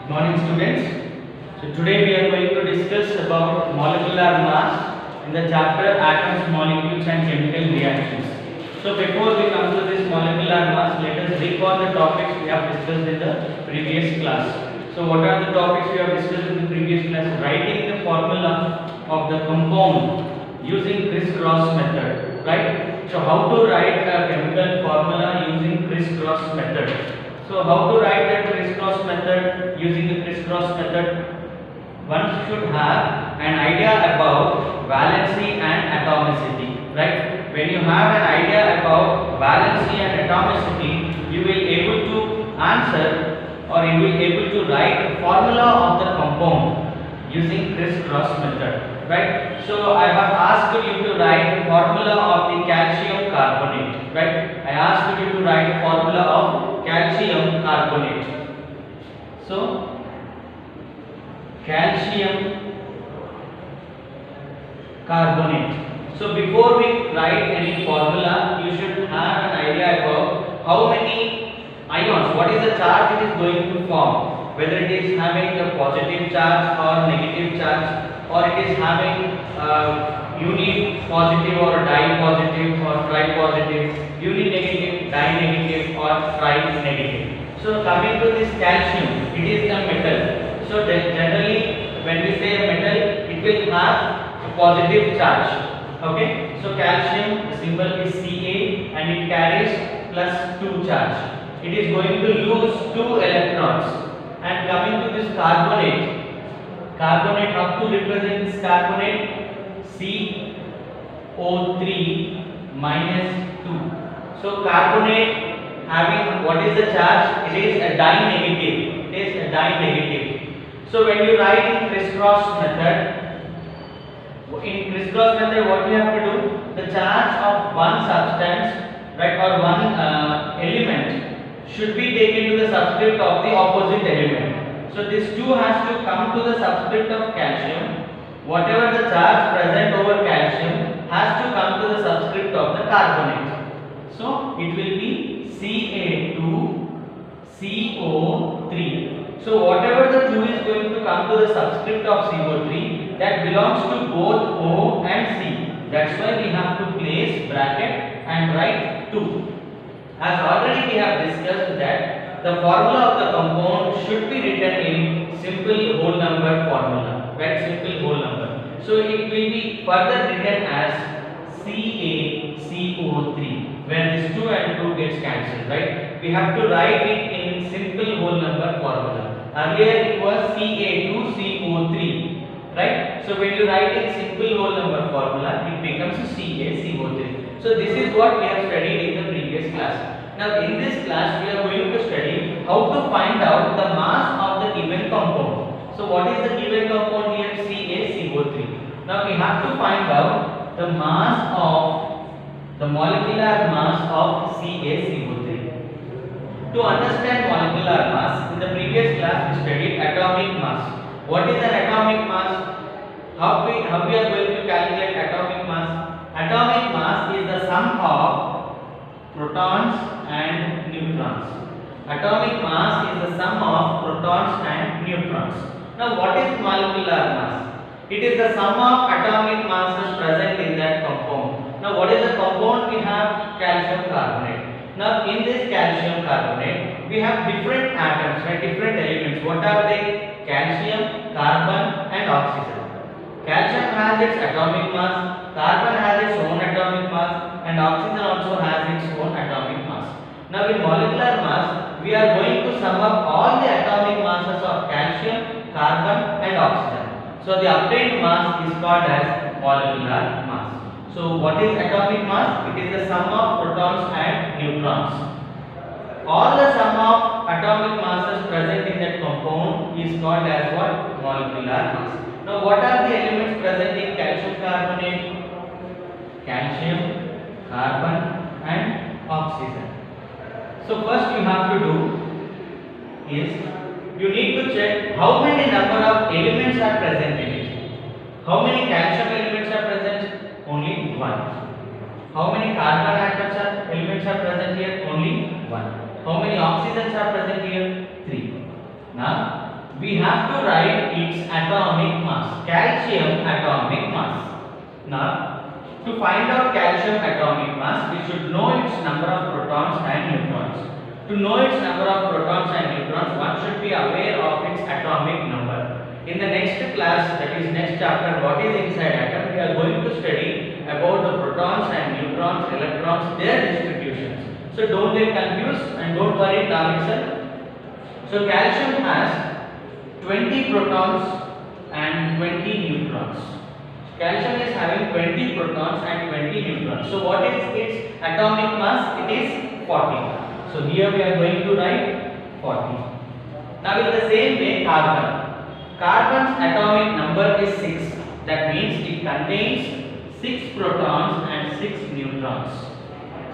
Morning students. So today we are going to discuss about molecular mass in the chapter atoms, molecules and chemical reactions. So before we come to this molecular mass, let us recall the topics we have discussed in the previous class. So what are the topics we have discussed in the previous class? Writing the formula of the compound using crisscross method, right? So how to write a chemical formula using crisscross method? So how to write that crisscross method? Using the crisscross method, one should have an idea about valency and atomicity, right? When you have an idea about valency and atomicity, you will able to answer or you will able to write the formula of the compound using crisscross method, right? So I have asked you to write the formula of the calcium carbonate, right? I asked you to write the formula of calcium carbonate. So calcium carbonate. So before we write any formula, you should have an idea about how many ions, what is the charge it is going to form, whether it is having a positive charge or negative charge, or it is having uni positive or di positive or tri positive, uni negative, di negative or tri negative. So coming to this calcium, it is a metal. So generally when we say a metal, it will have a positive charge. Okay. So calcium, the symbol is Ca and it carries +2 charge. It is going to lose 2 electrons. And coming to this carbonate, how to represent this carbonate? CO3 -2. So carbonate having what is the charge? It is a di-negative. It is a di-negative. So when you write in crisscross method, what you have to do? The charge of one substance, right, or one element should be taken to the subscript of the opposite element. So this 2 has to come to the subscript of calcium. Whatever the charge present over calcium has to come to the subscript of the carbonate. So it will be Ca2CO3. So whatever the 2 is going to come to the subscript of CO3, that belongs to both O and C. That's why we have to place bracket and write 2. As already we have discussed that the formula of the compound should be written in simple whole number formula, right? Simple whole number. So it will be further written as CaCO3, where this 2 and 2 gets cancelled, right? We have to write it in simple whole number formula. Earlier it was Ca2CO3, right? So when you write in simple whole number formula, it becomes CaCO3. So this is what we have studied in the previous class. Now in this class we are going to study how to find out the mass of the given compound. So what is the given compound here? CaCO3. Now we have to find out the mass of the molecular mass of CaCO3. To understand molecular mass, in the previous class we studied atomic mass. What is an atomic mass? How we are going to calculate atomic mass? Atomic mass is the sum of protons and neutrons. Atomic mass is the sum of protons and neutrons. Now what is molecular mass? It is the sum of atomic masses present in that compound. Now what is the compound? We have calcium carbonate. Now in this calcium carbonate we have different atoms, right? Different elements. What are they? Calcium, carbon and oxygen. Calcium has its atomic mass, carbon has its own atomic mass and oxygen also has its own atomic mass. Now in molecular mass we are going to sum up all the atomic masses of calcium, carbon and oxygen. So the obtained mass is called as molecular mass. So what is atomic mass? It is the sum of protons and neutrons. All the sum of atomic masses present in that compound is called as what? Molecular mass. Now what are the elements present in calcium carbonate? Calcium, carbon and oxygen. So first you have to do is you need to check how many number of elements are present in it. How many calcium elements are present? Only 1. How many carbon elements are present here? Only 1. How many oxygens are present here? 3. Now we have to write its atomic mass, calcium atomic mass. Now, to find out calcium atomic mass, we should know its number of protons and neutrons. To know its number of protons and neutrons, one should be aware of its atomic number. In the next class, that is next chapter, what is inside atom, we are going to study about the protons and neutrons, electrons, their distributions. So don't get confused and don't worry now itself. So calcium has 20 protons and 20 neutrons. Calcium is having 20 protons and 20 neutrons. So what is its atomic mass? It is 40. So here we are going to write 40. Now in the same way, carbon. Carbon's atomic number is 6. That means it contains 6 protons and 6 neutrons.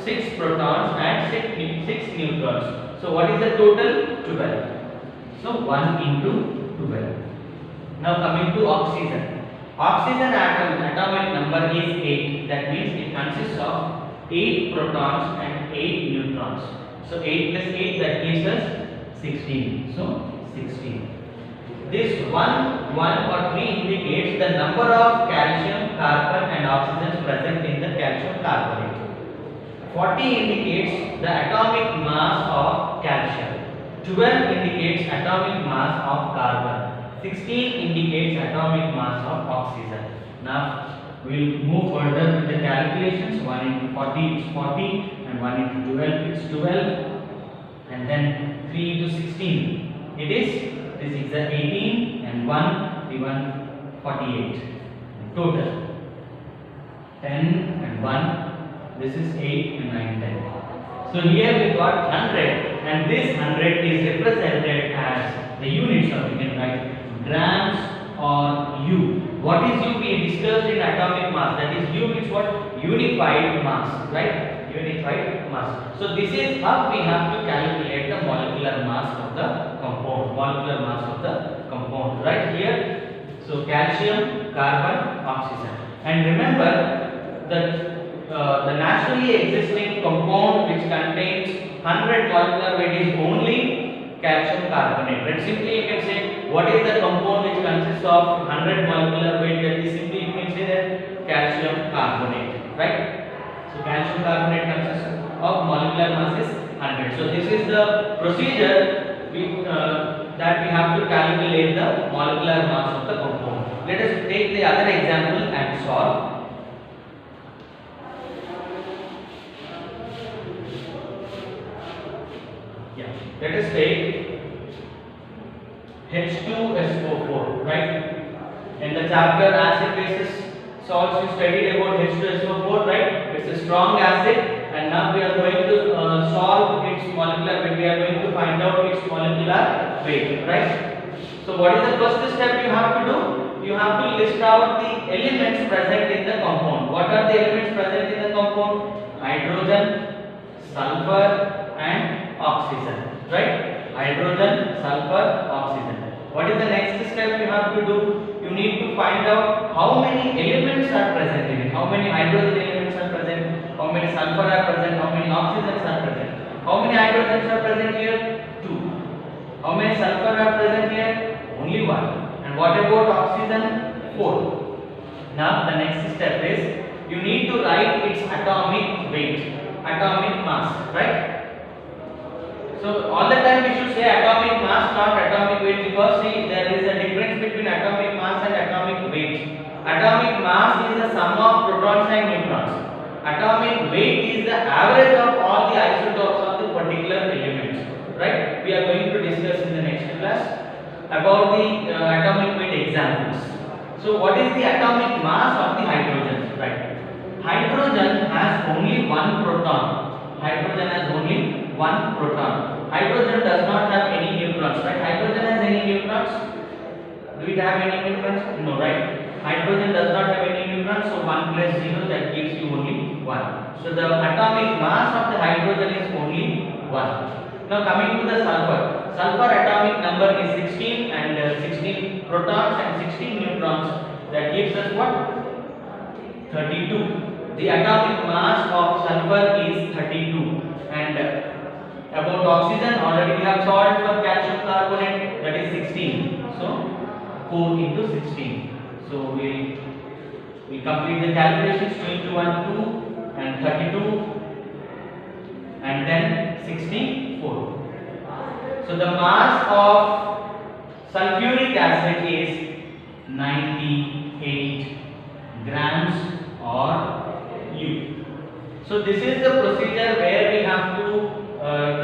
6 protons and 6 neutrons. So what is the total? 12. So 1 into 12. Now coming to oxygen. Oxygen atomic number is 8. That means it consists of 8 protons and 8 neutrons. So 8 plus 8, that gives us 16. So 16. This 1, 1 or 3 indicates the number of calcium, carbon and oxygen present in the calcium carbonate. 40 indicates the atomic mass of calcium. 12 indicates atomic mass of carbon. 16 indicates atomic mass of oxygen. Now we will move further with the calculations. 1 into 40 is 40 and 1 into 12 is 12 and then 3 into 16 it is, this is the 18 and 1 given 48. Total 10 and 1, this is 8 and 9, 10. So here we got 100 and this 100 is represented as the units of, we can write grams or U. What is U? We discussed in atomic mass, that is U is what? Unified mass, right? Unified mass. So this is how we have to calculate the molecular mass of the compound, right here. So calcium, carbon, oxygen. And remember that the naturally existing compound which contains 100 molecular weight is only calcium carbonate. Right? Simply you can say what is the compound which consists of 100 molecular weight, that is simply you can say that calcium carbonate, right? So calcium carbonate consists of molecular mass is 100. So this is the procedure that we have to calculate the molecular mass of the compound. Let us take the other example and solve. Let us take H2SO4, right? In the chapter acid basis salts, you studied about H2SO4, right? It's a strong acid, and now we are going to solve its molecular weight. We are going to find out its molecular weight, right? So what is the first step you have to do? You have to list out the elements present in the compound. What are the elements present in the compound? Hydrogen, sulfur and oxygen. Right? Hydrogen, sulfur, oxygen. What is the next step you have to do? You need to find out how many elements are present in it. How many hydrogen elements are present? How many sulfur are present? How many oxygens are present? How many hydrogens are present here? 2. How many sulfur are present here? Only 1. And what about oxygen? 4. Now the next step is you need to write its atomic weight, atomic mass, right? So all the time we should say atomic mass, not atomic weight, because see there is a difference between atomic mass and atomic weight. Atomic mass is the sum of protons and neutrons. Atomic weight is the average of all the isotopes of the particular elements. Right? We are going to discuss in the next class about the atomic weight examples. So what is the atomic mass of the hydrogen? Right? Hydrogen has only one proton. Hydrogen has only one proton. Hydrogen does not have any neutrons, right? Hydrogen has any neutrons? Do it have any neutrons? No, right? Hydrogen does not have any neutrons, so 1 plus 0, that gives you only 1. So the atomic mass of the hydrogen is only 1. Now coming to the sulfur. Sulfur atomic number is 16 and 16 protons and 16 neutrons. That gives us what? 32. The atomic mass of sulfur is 32. And about oxygen, already we have solved for calcium carbonate, that is 16. So 4 into 16. So we complete the calculations. 2 into 1 2 and 32 and then 64. So the mass of sulfuric acid is 98 grams or U. So this is the procedure where we have to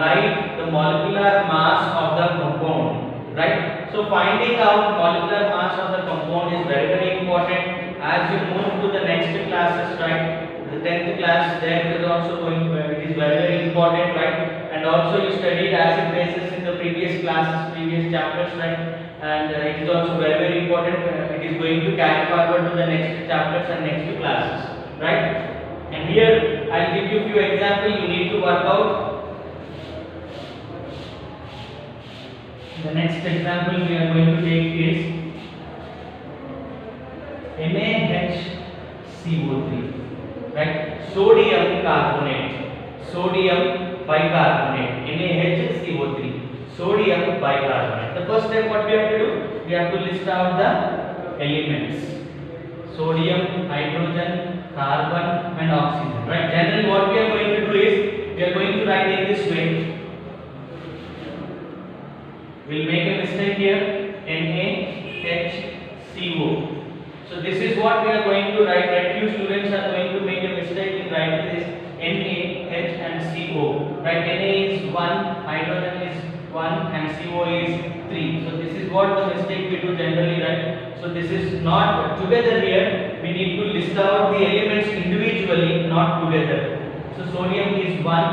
write the molecular mass of the compound, right? So finding out molecular mass of the compound is very important as you move to the next classes, right? The 10th class, there is also going, it is very important, right? And also you studied acid bases in the previous classes, previous chapters, right? And it is also very important. It is going to carry forward to the next chapters and next classes, right? And here I will give you few examples you need to work out. The next example we are going to take is NaHCO3, right? Sodium carbonate, sodium bicarbonate, NaHCO3, sodium bicarbonate. The first step what we have to do? We have to list out the elements: sodium, hydrogen, carbon and oxygen, right? Generally what we are going to do is we are going to write in this way. We'll make a mistake here, NaHCO. So this is what we are going to write, right? Few students are going to make a mistake in writing this NaH and CO, right? Na is 1, hydrogen is 1 and CO is 3. So this is what the mistake we do generally, right? So this is not together here. We need to list out the elements individually, not together. So sodium is 1,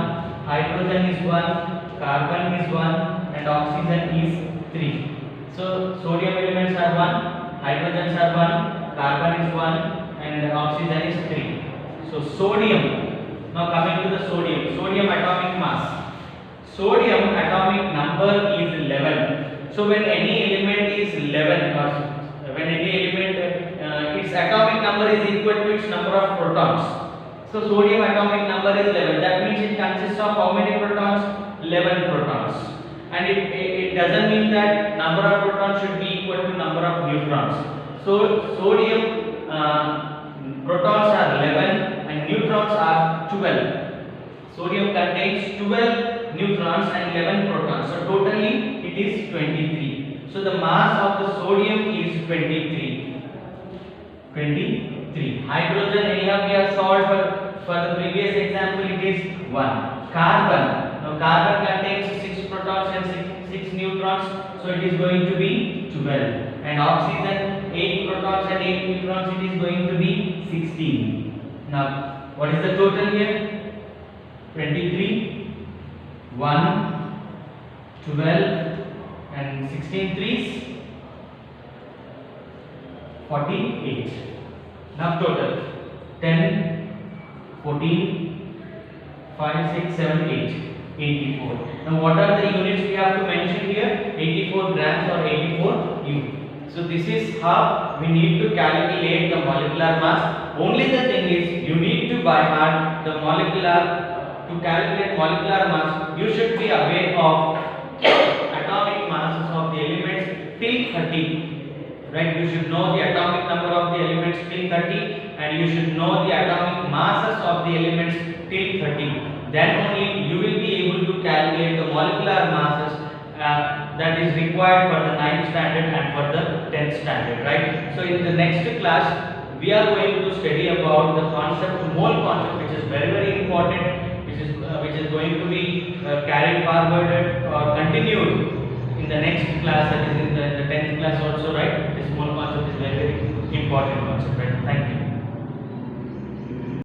hydrogen is 1, carbon is 1 and oxygen is 3. So sodium elements are 1, hydrogens are 1, carbon is 1 and oxygen is 3. So sodium, now coming to the sodium atomic mass. Sodium atomic number is 11. So when any element is 11 or when any element its atomic number is equal to its number of protons. So sodium atomic number is 11. That means it consists of how many protons? 11 protons. And it doesn't mean that number of protons should be equal to number of neutrons. So sodium protons are 11 and neutrons are 12. Sodium contains 12 neutrons and 11 protons. So totally it is 23. So the mass of the sodium is 23. 23. Hydrogen anyhow we have solved for the previous example, it is 1. Carbon. Now carbon contains 6 protons and 6 neutrons. So it is going to be 12. And oxygen 8 protons and 8 neutrons, it is going to be 16. Now what is the total here? 23, 1, 12 and 16 threes, 48. Now total 10, 14, 5, 6, 7, 8, 84. Now what are the units we have to mention here? 84 grams or 84 U. So this is how we need to calculate the molecular mass. Only the thing is you need to by heart the to calculate molecular mass. You should be aware of atomic masses of the elements till 30. Right? You should know the atomic number of the elements till 30 and you should know the atomic masses of the elements till 30. Then only you will be able to calculate the molecular masses that is required for the 9th standard and for the 10th standard, right? So in the next class we are going to study about the concept, mole concept, which is very important, which is going to be carried forward or continued in the next class, that is in the 10th class also, right? This mole concept is very important concept, right? Thank you.